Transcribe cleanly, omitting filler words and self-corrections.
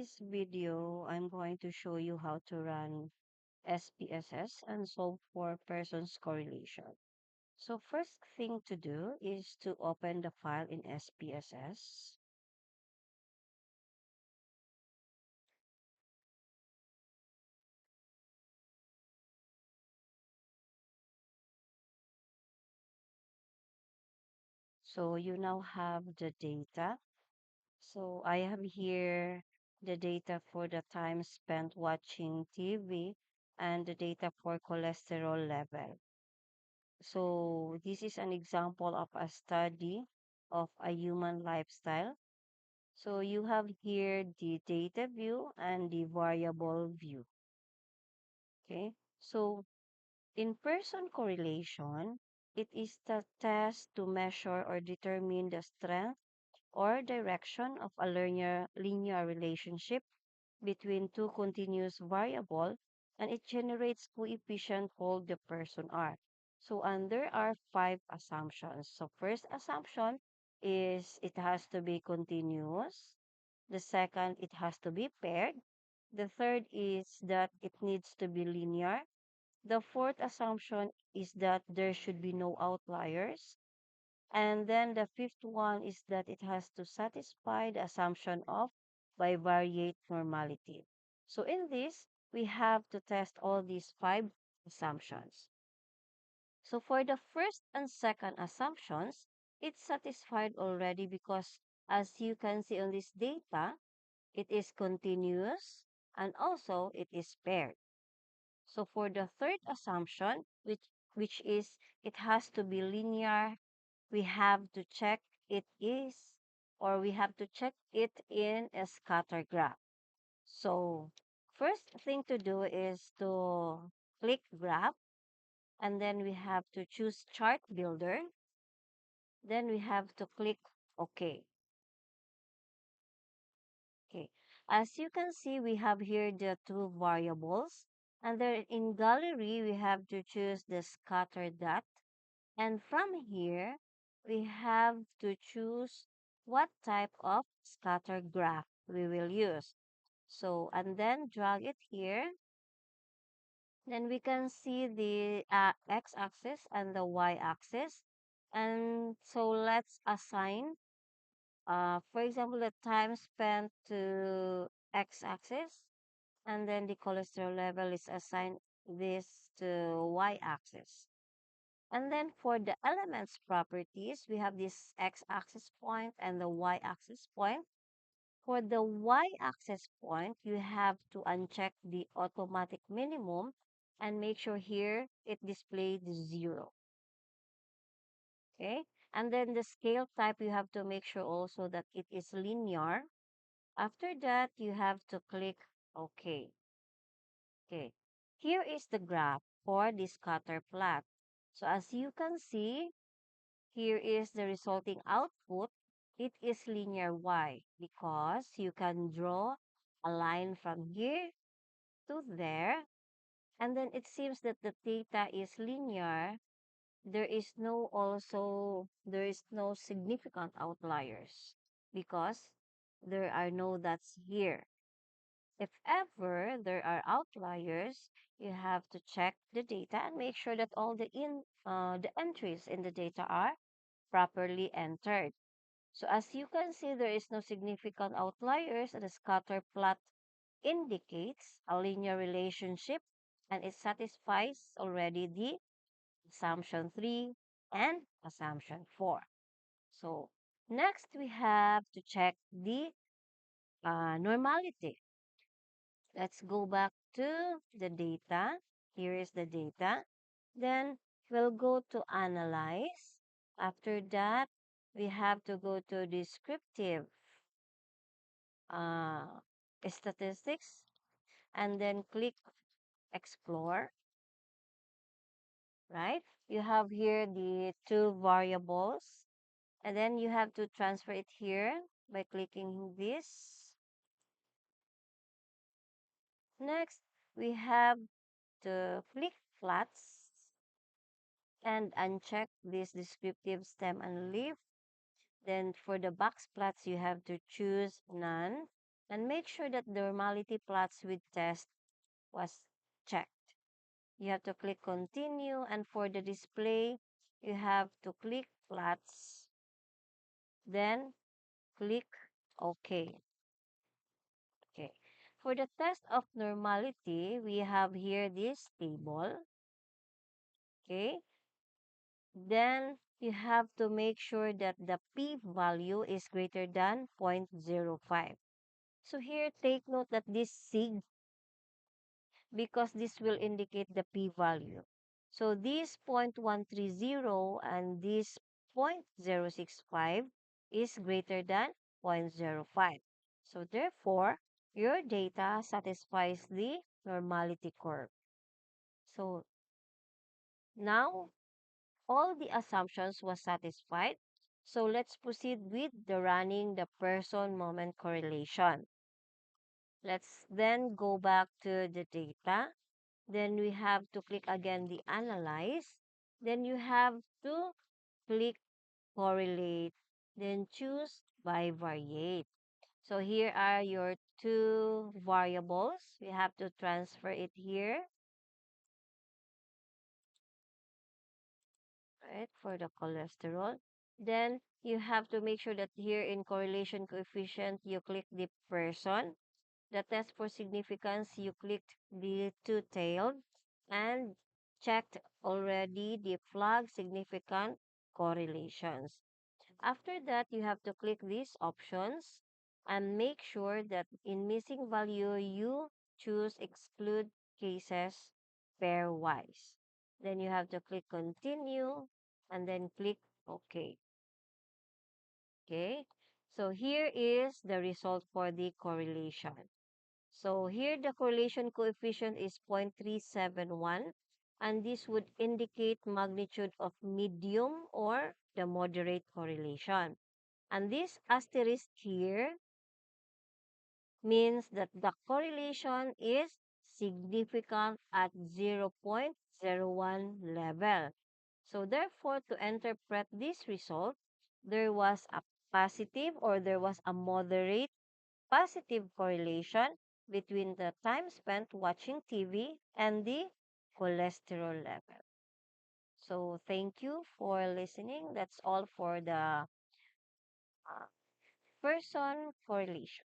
this video, I'm going to show you how to run SPSS and solve for persons correlation. So first thing to do is to open the file in SPSS. So you now have the data. So I have here the data for the time spent watching TV and the data for cholesterol level. So this is an example of a study of a human lifestyle. So you have here the data view and the variable view. Okay. So in person correlation, it is the test to measure or determine the strength or direction of a linear relationship between two continuous variable, and it generates coefficient called the person R. So and there are five assumptions. So first assumption is it has to be continuous. The second, it has to be paired. The third is that it needs to be linear. The fourth assumption is that there should be no outliers. And then the fifth one is that it has to satisfy the assumption of bivariate normality. So in this, we have to test all these five assumptions. So for the first and second assumptions, it's satisfied already because as you can see on this data, it is continuous and also it is paired. So for the third assumption, which is it has to be linear, we have to check it is, or we have to check it in a scatter graph. So first thing to do is to click graph, and then we have to choose chart builder. Then we have to click OK. Okay. As you can see, we have here the two variables. And then in gallery, we have to choose the scatter dot. And from here, we have to choose what type of scatter graph we will use. So, and then drag it here. Then we can see the x-axis and the y-axis. And so let's assign, for example, the time spent to x-axis. And then the cholesterol level is assigned this to y-axis. And then for the elements properties, we have this x-axis point and the y-axis point. For the y-axis point, you have to uncheck the automatic minimum and make sure here it displays 0. Okay? And then the scale type, you have to make sure also that it is linear. After that, you have to click OK. Okay. Here is the graph for the scatter plot. So as you can see, here is the resulting output. It is linear y because you can draw a line from here to there. And then it seems that the data is linear. There is no significant outliers because there are no dots here. If ever there are outliers, you have to check the data and make sure that all the entries in the data are properly entered. So as you can see, there is no significant outliers, and the scatter plot indicates a linear relationship, and it satisfies already the assumption 3 and assumption 4. So next we have to check the normality. Let's go back to the data. Here is the data. Then we'll go to analyze. After that, we have to go to descriptive uh, statistics and then click explore, right? You have here the two variables and then you have to transfer it here by clicking this. Next, we have to click flats and uncheck this descriptive stem and leaf. Then for the box plots, you have to choose none. and make sure that the normality plots with test was checked. You have to click continue, and for the display, you have to click plots, then click OK. Okay. For the test of normality, we have here this table. Okay. Then you have to make sure that the p-value is greater than 0.05. So here, take note that this sig, because this will indicate the p-value. So this 0.130 and this 0.065 is greater than 0.05. So therefore, your data satisfies the normality curve. So now all the assumptions was satisfied. So let's proceed with the running the person moment correlation. Let's then go back to the data. Then we have to click again the analyze. Then you have to click correlate. Then choose bivariate. So here are your two variables. We have to transfer it here, right, for the cholesterol. Then you have to make sure that here in correlation coefficient, you click the person. The test for significance, you clicked the two-tailed and checked already the flag significant correlations. After that, you have to click these options and make sure that in missing value, you choose exclude cases pairwise. Then you have to click continue and then click OK. Okay. So here is the result for the correlation. So here the correlation coefficient is 0.371, and this would indicate magnitude of medium or the moderate correlation. And this asterisk here means that the correlation is significant at 0.01 level. So therefore, to interpret this result, there was a positive or there was a moderate positive correlation between the time spent watching TV and the cholesterol level. So thank you for listening. That's all for the person correlation.